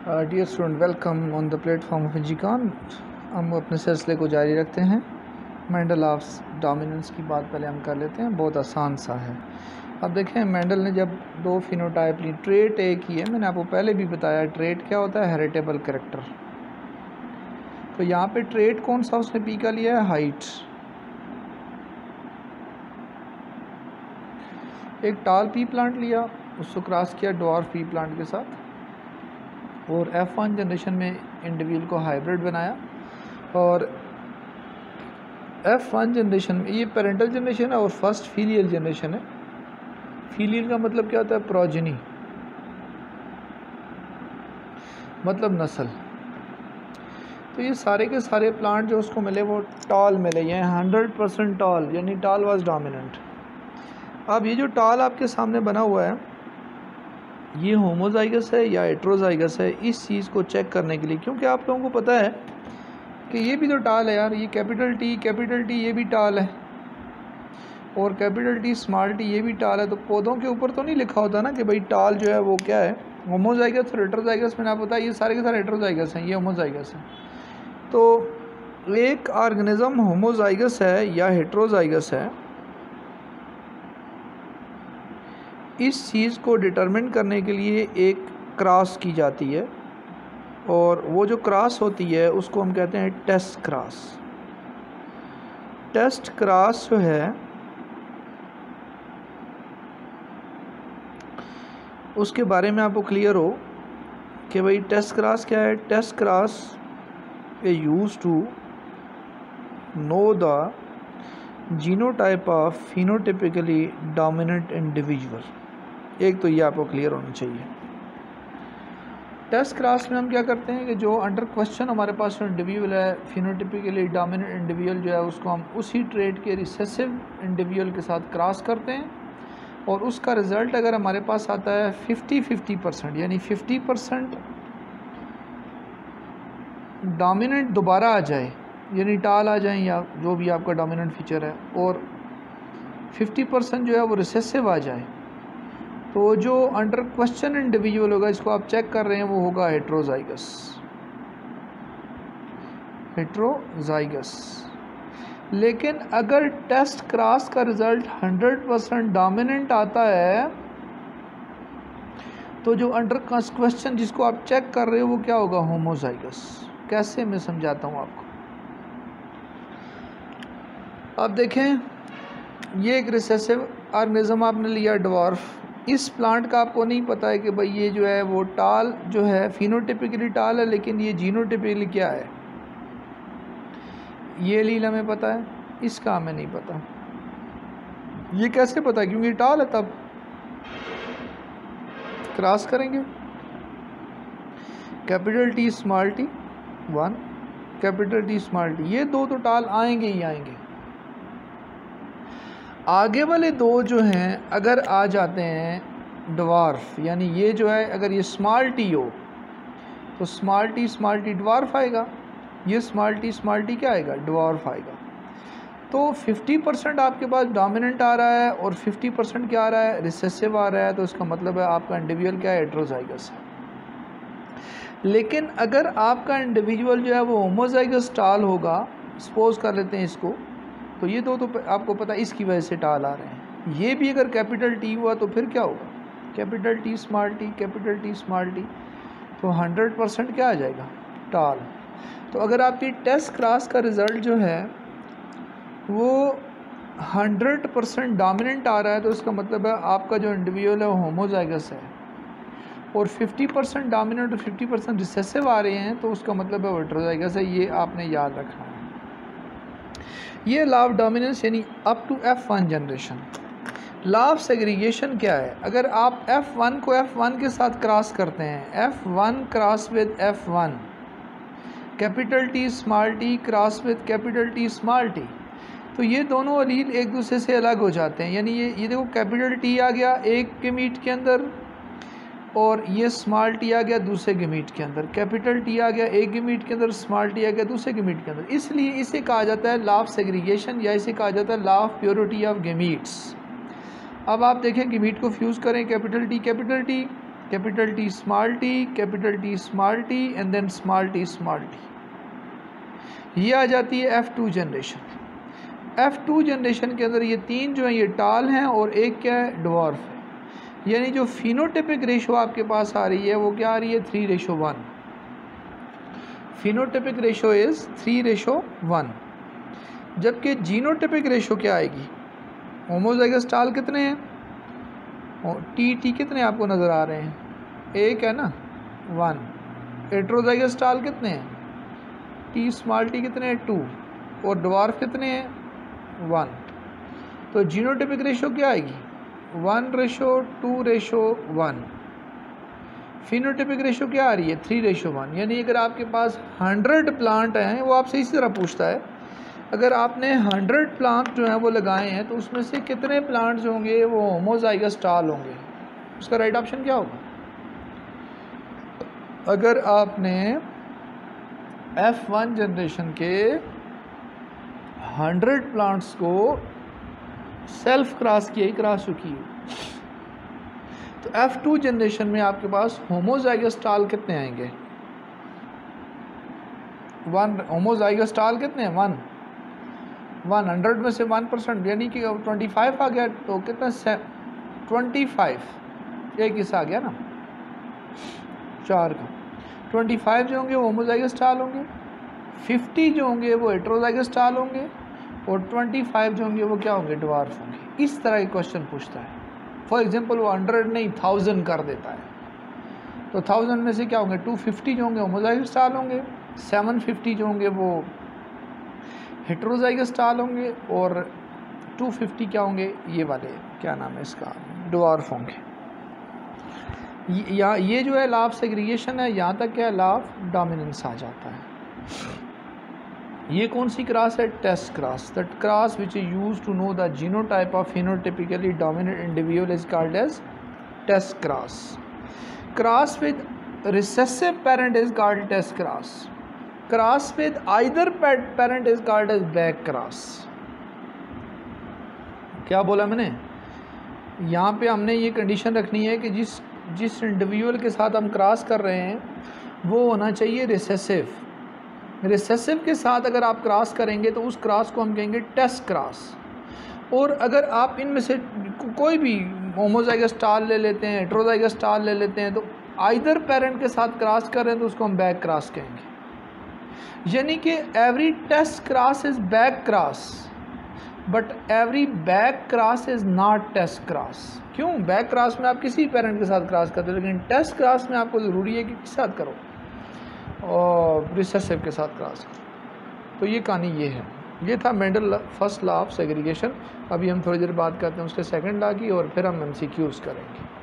Dear student, welcome on the platform of Edicon. हम अपने सिलसिले को जारी रखते हैं। मेंडल ऑफ डोमिनेंस की बात पहले हम कर लेते हैं, बहुत आसान सा है। अब देखें, मेंडल ने जब दो फिनोटाइप ली, ट्रेट एक ही है, मैंने आपको पहले भी बताया ट्रेट क्या होता है, हेरिटेबल कैरेक्टर। तो यहाँ पे ट्रेट कौन सा उसने पी का लिया है, हाइट। एक टाल पी प्लांट लिया, उसको क्रॉस किया ड्वार्फ पी प्लांट के साथ, और F1 जनरेशन में इंडिविजुअल को हाइब्रिड बनाया। और F1 जनरेशन में ये पेरेंटल जनरेशन है और फर्स्ट फीलियल जनरेशन है। फीलियल का मतलब क्या होता है, प्रोजेनी, मतलब नस्ल। तो ये सारे के सारे प्लांट जो उसको मिले वो टॉल मिले, ये 100% टॉल, यानी टॉल वाज डोमिनेंट। अब ये जो टॉल आपके सामने बना हुआ है, ये होमोजाइगस है या हेट्रोजाइगस है, इस चीज़ को चेक करने के लिए, क्योंकि आप लोगों को पता है कि ये भी तो टाल है यार, ये कैपिटल टी ये भी टाल है, और कैपिटल टी स्मॉल टी ये भी टाल है। तो पौधों के ऊपर तो नहीं लिखा होता ना कि भाई टाल जो है वो क्या है, होमोजाइगस और हेट्रोजाइगस। मैंने आपको बताया ये सारे के सारे हेट्रोजाइगस हैं, ये होमोजाइगस हैं। तो एक ऑर्गेनिज्म होमोजाइगस है या हेट्रोजाइगस है, इस चीज़ को डिटरमिन करने के लिए एक क्रॉस की जाती है, और वो जो क्रॉस होती है उसको हम कहते हैं टेस्ट क्रॉस। टेस्ट क्रॉस जो है उसके बारे में आपको क्लियर हो कि भाई टेस्ट क्रॉस क्या है। Test cross a use to know the genotype of phenotypically dominant individual. एक तो ये आपको क्लियर होना चाहिए। टेस्ट क्रॉस में हम क्या करते हैं कि जो अंडर क्वेश्चन हमारे पास जो इंडिविजुअल है, फिनोटिपिकली डोमिनेंट इंडिविजुअल जो है, उसको हम उसी ट्रेट के रिसेसिव इंडिविजुअल के साथ क्रॉस करते हैं, और उसका रिज़ल्ट अगर हमारे पास आता है 50-50%, यानी 50% डोमिनेंट दोबारा आ जाए, यानी टाल आ जाए या जो भी आपका डोमिनेंट फीचर है, और 50% जो है वो रिसेसिव आ जाए, तो जो अंडर क्वेश्चन इंडिविजुअल होगा, इसको आप चेक कर रहे हैं, वो होगा हेट्रोजाइगस। हेट्रोजाइगस। लेकिन अगर टेस्ट क्रॉस का रिजल्ट 100% डोमिनेंट आता है, तो जो अंडर क्वेश्चन जिसको आप चेक कर रहे हो वो क्या होगा, होमोजाइगस। कैसे, मैं समझाता हूँ आपको। अब देखें, ये एक रिसेसिव ऑर्गेनिज्म आपने लिया ड्वार्फ। इस प्लांट का आपको नहीं पता है कि भाई ये जो है वो टाल जो है फिनोटिपिकली टाल है, लेकिन ये जीनोटिपिकली क्या है, ये लील हमें पता है, इसका हमें नहीं पता। ये कैसे पता है, क्योंकि टाल है, तब क्रॉस करेंगे। Capital T small T 1, capital T small T, ये दो तो टाल आएंगे ही आएंगे। आगे वाले दो जो हैं अगर आ जाते हैं ड्वार्फ, यानी ये जो है अगर ये स्मॉल टी हो तो स्मॉल टी ड्वार्फ आएगा, ये स्मॉल टी क्या आएगा, ड्वार्फ आएगा। तो 50% आपके पास डोमिनेंट आ रहा है और 50% क्या आ रहा है, रिसेसिव आ रहा है, तो इसका मतलब है आपका इंडिविजुअल क्या है, हेट्रोजाइगस है। लेकिन अगर आपका इंडिविजुअल जो है वो होमोजाइगस टाल होगा, सपोज कर लेते हैं इसको, तो ये दो तो आपको पता है इसकी वजह से टाल आ रहे हैं। ये भी अगर कैपिटल टी हुआ तो फिर क्या होगा, कैपिटल टी स्मॉल टी, तो 100% क्या आ जाएगा, टाल। तो अगर आपकी टेस्ट क्रॉस का रिज़ल्ट जो है वो 100% डोमिनेंट आ रहा है, तो इसका मतलब है आपका जो इंडिविजुअल है वो होमोजाइगस है, और 50% डोमिनेंट और 50% रिसेसिव आ रहे हैं, तो उसका मतलब है वो हेट्रोजाइगस है। ये आपने याद रखना है। ये लॉ ऑफ डोमिनेंस यानी up to F1 generation. Law of segregation क्या है, अगर आप F1 को F1 के साथ क्रॉस करते हैं, F1 cross with F1, capital T small T cross with capital T small T, तो ये दोनों अलील एक दूसरे से अलग हो जाते हैं। यानी ये देखो, कैपिटल टी आ गया एक गेमीट के अंदर, और ये स्मॉल टी आ गया दूसरे गेमीट के अंदर, कैपिटल टी आ गया एक गेमीट के अंदर, स्मॉल टी आ गया दूसरे गेमीट के अंदर। इसलिए इसे कहा जाता है लॉ ऑफ सेग्रीगेशन, या इसे कहा जाता है law of purity of gametes. अब आप देखें, गेमीट को फ्यूज़ करें, capital T capital T small T, capital T small T and then small T small T. ये आ जाती है F2 जनरेशन। F2 जनरेशन के अंदर ये तीन जो है ये टाल हैं और एक क्या है, ड्वार्फ है। यानी जो फिनोटिपिक रेशो आपके पास आ रही है वो क्या आ रही है, 3:1। Phenotypic ratio is 3:1। जबकि जीनोटिपिक रेशो क्या आएगी, होमोजाइगस टाल कितने हैं, टी कितने आपको नज़र आ रहे हैं, एक है ना 1। हेट्रोजाइगस टाल कितने हैं, टी स्मॉल टी कितने हैं 2 और ड्वार्फ कितने हैं 1। तो जीनोटिपिक रेशो क्या आएगी 1:2:1। फिनोटिपिक रेशो क्या आ रही है 3:1। यानी अगर आपके पास 100 प्लांट हैं, वो आपसे इसी तरह पूछता है, अगर आपने 100 प्लांट जो हैं वो लगाए हैं तो उसमें से कितने प्लांट जो होंगे वो होमोजाइगस टाल होंगे। उसका राइट ऑप्शन क्या होगा, अगर आपने F1 जनरेशन के 100 प्लांट्स को सेल्फ क्रॉस किया ही क्रॉस चुकी है, तो F2 जनरेशन में आपके पास होमोजाइगस टाल कितने आएंगे, 1। होमोजाइगस टाल कितने हैं 1 100 में से 1%, यानी कि 25 आ गया, तो कितना 25 एक हिस्सा आ गया ना 4 का। 25 जो होंगे वो होमोजाइगस टाल होंगे, 50 जो होंगे वो हेट्रोजाइगस टाल होंगे और 25 जो होंगे वो क्या होंगे, ड्वार्फ होंगे। इस तरह के क्वेश्चन पूछता है। फॉर एग्जांपल वो 100 नहीं 1000 कर देता है, तो 1000 में से क्या होंगे 250 जो होंगे होमोजाइगस टाल होंगे, 750 जो होंगे वो हेट्रोजाइगस टाल होंगे और 250 क्या होंगे, ये वाले क्या नाम है इसका, ड्वार्फ होंगे। ये जो है लॉ ऑफ सेग्रीगेशन है, यहाँ तक क्या है लॉ ऑफ डोमिनेंस आ जाता है। ये कौन सी क्रॉस है, test cross. That cross which is used to know the genotype of phenotypically dominant individual is called as test cross. Cross with recessive parent is called test cross. Cross with either parent is called as back cross. क्या बोला मैंने, यहाँ पे हमने ये condition रखनी है कि जिस इंडिविजुअल के साथ हम क्रॉस कर रहे हैं वो होना चाहिए रिसेसिव। रिसेसिव के साथ अगर आप क्रॉस करेंगे तो उस क्रॉस को हम कहेंगे टेस्ट क्रॉस। और अगर आप इनमें से कोई भी होमोजाइगस टाल ले लेते हैं, हेट्रोजाइगस टाल ले लेते हैं, तो आइदर पेरेंट के साथ क्रॉस कर रहे हैं तो उसको हम बैक क्रॉस कहेंगे। यानी कि every test cross is back cross but every back cross is not test cross. क्यों, बैक क्रॉस में आप किसी पेरेंट के साथ क्रॉस करते हो, लेकिन टेस्ट क्रॉस में आपको ज़रूरी है कि किस साथ करो, और रिसेसिव के साथ क्रॉस करो। तो ये कहानी ये है। ये था Mendel first law of segregation. अभी हम थोड़ी देर बात करते हैं उसके सेकंड लॉ की और फिर हम MCQs करेंगे।